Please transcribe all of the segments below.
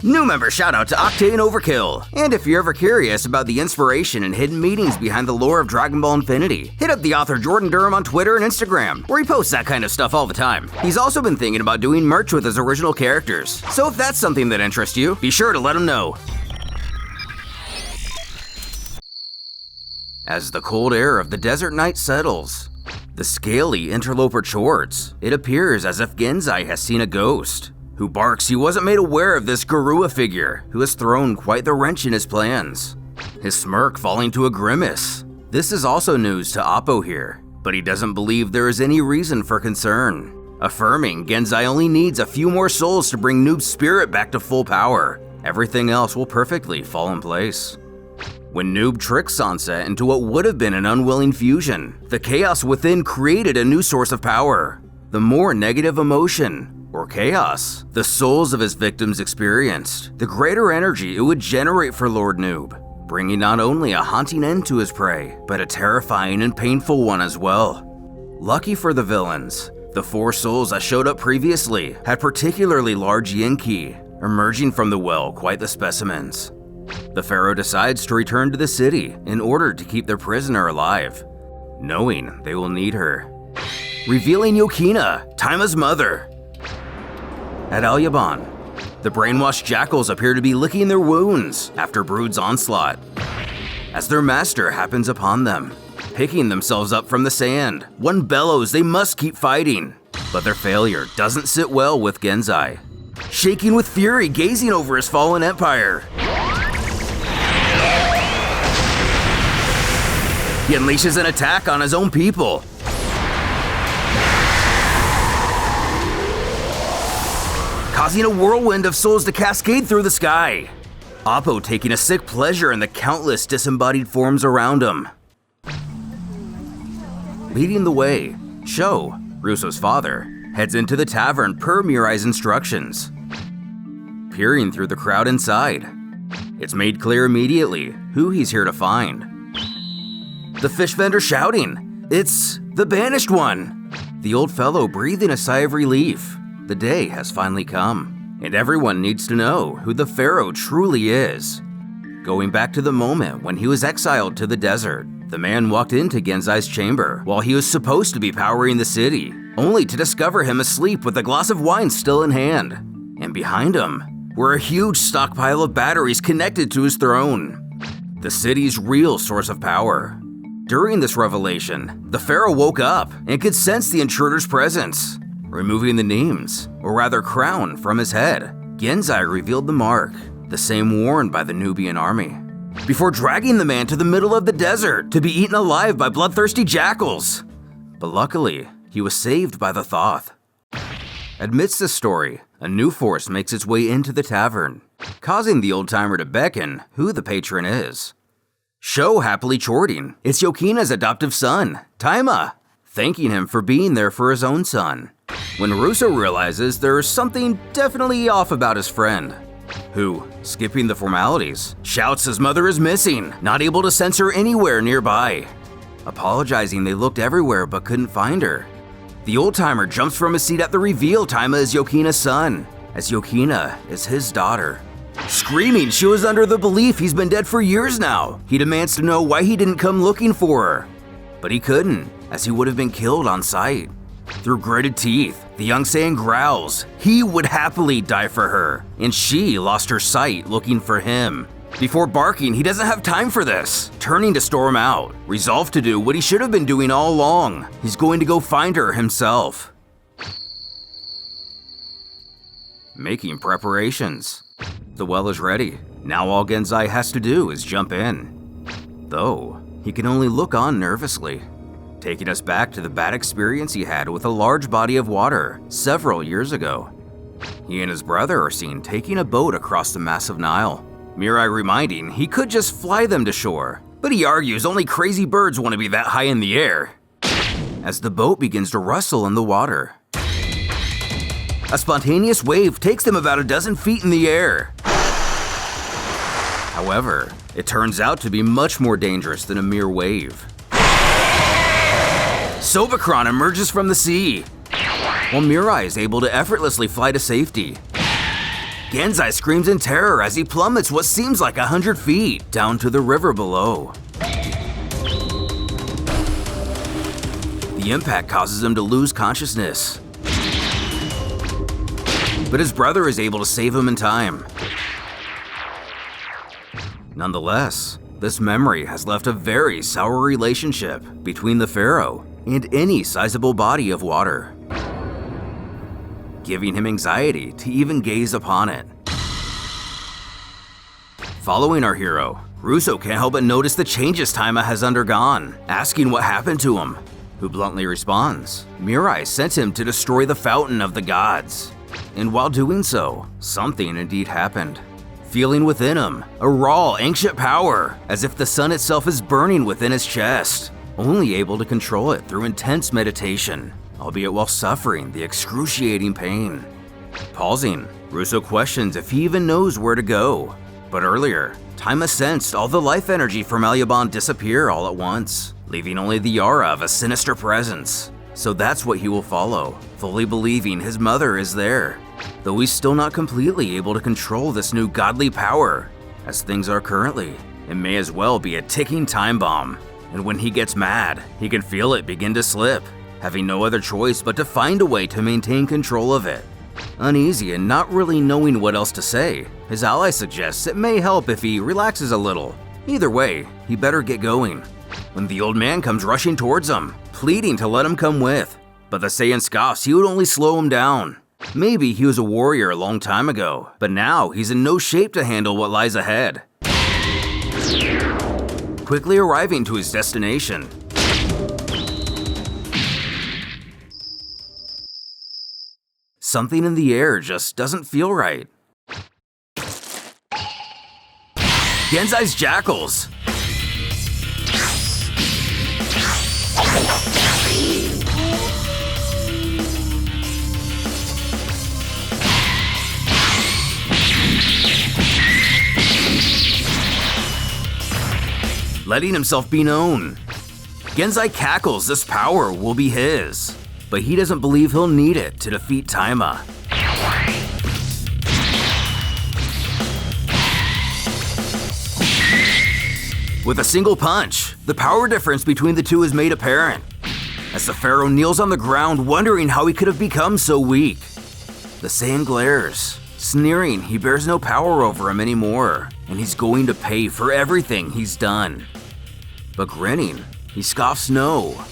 New member shoutout to Octane Overkill! And if you're ever curious about the inspiration and hidden meanings behind the lore of Dragon Ball Infinity, hit up the author Jordan Durham on Twitter and Instagram, where he posts that kind of stuff all the time. He's also been thinking about doing merch with his original characters, so if that's something that interests you, be sure to let him know. As the cold air of the desert night settles, the scaly interloper chorts, it appears as if Genzai has seen a ghost, who barks he wasn't made aware of this Garua figure who has thrown quite the wrench in his plans, his smirk falling to a grimace. This is also news to Oppo here, but he doesn't believe there is any reason for concern, affirming Genzai only needs a few more souls to bring Noob's spirit back to full power. Everything else will perfectly fall in place. When Noob tricks Sansa into what would have been an unwilling fusion, the chaos within created a new source of power. The more negative emotion, or chaos, the souls of his victims experienced, the greater energy it would generate for Lord Noob, bringing not only a haunting end to his prey, but a terrifying and painful one as well. Lucky for the villains, the 4 souls that showed up previously had particularly large yin ki, emerging from the well quite the specimens. The Pharaoh decides to return to the city in order to keep their prisoner alive, knowing they will need her. Revealing Yokina, Taima's mother. At Al Yaban, the brainwashed jackals appear to be licking their wounds after Brood's onslaught, as their master happens upon them, picking themselves up from the sand. One bellows they must keep fighting, but their failure doesn't sit well with Genzai, shaking with fury, gazing over his fallen empire. He unleashes an attack on his own people, causing a whirlwind of souls to cascade through the sky. Oppo taking a sick pleasure in the countless disembodied forms around him. Leading the way, Sho, Russo's father, heads into the tavern per Mirai's instructions. Peering through the crowd inside, it's made clear immediately who he's here to find. The fish vendor shouting, "It's the Banished One!" The old fellow breathing a sigh of relief. The day has finally come, and everyone needs to know who the Pharaoh truly is. Going back to the moment when he was exiled to the desert, the man walked into Genzai's chamber while he was supposed to be powering the city, only to discover him asleep with a glass of wine still in hand. And behind him were a huge stockpile of batteries connected to his throne, the city's real source of power. During this revelation, the Pharaoh woke up and could sense the intruder's presence. Removing the names, or rather crown, from his head, Genzai revealed the mark, the same worn by the Nubian army, before dragging the man to the middle of the desert to be eaten alive by bloodthirsty jackals. But luckily, he was saved by the Thoth. Amidst this story, a new force makes its way into the tavern, causing the old-timer to beckon who the patron is. Sho happily chorting, it's Yokina's adoptive son, Taima, thanking him for being there for his own son. When Russo realizes there's something definitely off about his friend, who, skipping the formalities, shouts his mother is missing, not able to sense her anywhere nearby. Apologizing they looked everywhere but couldn't find her. The old-timer jumps from his seat at the reveal Taima is Yokina's son, as Yokina is his daughter. Screaming she was under the belief he's been dead for years now, he demands to know why he didn't come looking for her. But he couldn't, as he would have been killed on sight. Through gritted teeth, the young Saiyan growls he would happily die for her, and she lost her sight looking for him. Before barking he doesn't have time for this, turning to storm out, resolved to do what he should have been doing all along. He's going to go find her himself. Making preparations. The well is ready. Now all Genzai has to do is jump in. Though, he can only look on nervously, taking us back to the bad experience he had with a large body of water several years ago. He and his brother are seen taking a boat across the massive Nile, Mirai reminding he could just fly them to shore, but he argues only crazy birds want to be that high in the air. As the boat begins to rustle in the water, a spontaneous wave takes them about a dozen feet in the air. However, it turns out to be much more dangerous than a mere wave. Sobakron emerges from the sea, while Mirai is able to effortlessly fly to safety. Genzai screams in terror as he plummets what seems like 100 feet down to the river below. The impact causes him to lose consciousness, but his brother is able to save him in time. Nonetheless, this memory has left a very sour relationship between the Pharaoh and any sizable body of water, giving him anxiety to even gaze upon it. Following our hero, Russo can't help but notice the changes Taima has undergone, asking what happened to him, who bluntly responds, Mirai sent him to destroy the fountain of the gods. And while doing so, something indeed happened. Feeling within him a raw, ancient power, as if the sun itself is burning within his chest, only able to control it through intense meditation, albeit while suffering the excruciating pain. Pausing, Russo questions if he even knows where to go. But earlier, Taima sensed all the life energy from Alyaban disappear all at once, leaving only the aura of a sinister presence. So that's what he will follow, fully believing his mother is there, though he's still not completely able to control this new godly power. As things are currently, it may as well be a ticking time bomb, and when he gets mad, he can feel it begin to slip, having no other choice but to find a way to maintain control of it. Uneasy and not really knowing what else to say, his ally suggests it may help if he relaxes a little. Either way, he better get going. When the old man comes rushing towards him, pleading to let him come with, but the Saiyan scoffs he would only slow him down. Maybe he was a warrior a long time ago, but now he's in no shape to handle what lies ahead. Quickly arriving to his destination, something in the air just doesn't feel right. Genzai's jackals! Letting himself be known. Genzai cackles this power will be his, but he doesn't believe he'll need it to defeat Taima. With a single punch, the power difference between the two is made apparent, as the Pharaoh kneels on the ground wondering how he could have become so weak. The Saiyan glares, sneering he bears no power over him anymore, and he's going to pay for everything he's done. But grinning, he scoffs no,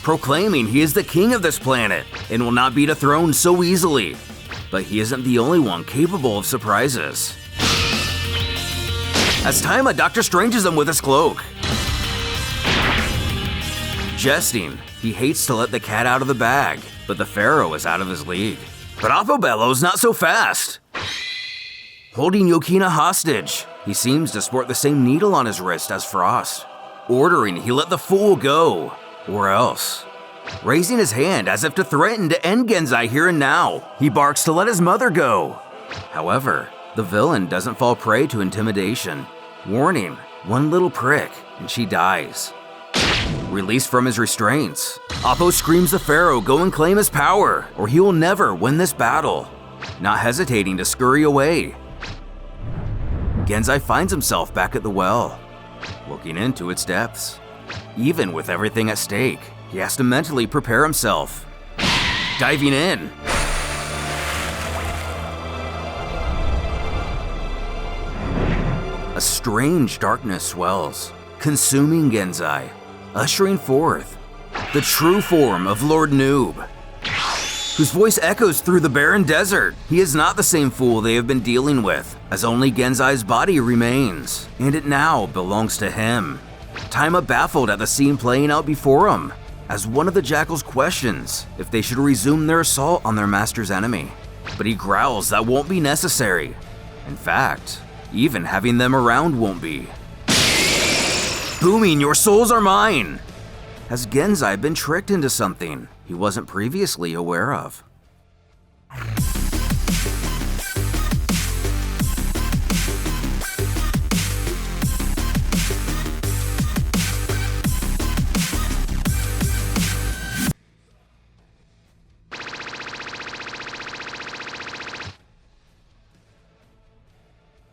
proclaiming he is the king of this planet and will not be dethroned so easily. But he isn't the only one capable of surprises. As Taima Dr. Stranges him with his cloak. Jesting, he hates to let the cat out of the bag, but the Pharaoh is out of his league. But Apobello's not so fast. Holding Yokina hostage, he seems to sport the same needle on his wrist as Frost, ordering he let the fool go, or else. Raising his hand as if to threaten to end Genzai here and now, he barks to let his mother go. However, the villain doesn't fall prey to intimidation, warning, one little prick and she dies. Released from his restraints, Appo screams the Pharaoh go and claim his power, or he will never win this battle, not hesitating to scurry away. Genzai finds himself back at the well, looking into its depths. Even with everything at stake, he has to mentally prepare himself. Diving in. A strange darkness swells, consuming Genzai, ushering forth the true form of Lord Noob, whose voice echoes through the barren desert. He is not the same fool they have been dealing with, as only Genzai's body remains, and it now belongs to him. Taima baffled at the scene playing out before him, as one of the jackals questions if they should resume their assault on their master's enemy. But he growls that won't be necessary. In fact, even having them around won't be. Booming, your souls are mine! Has Genzai been tricked into something he wasn't previously aware of?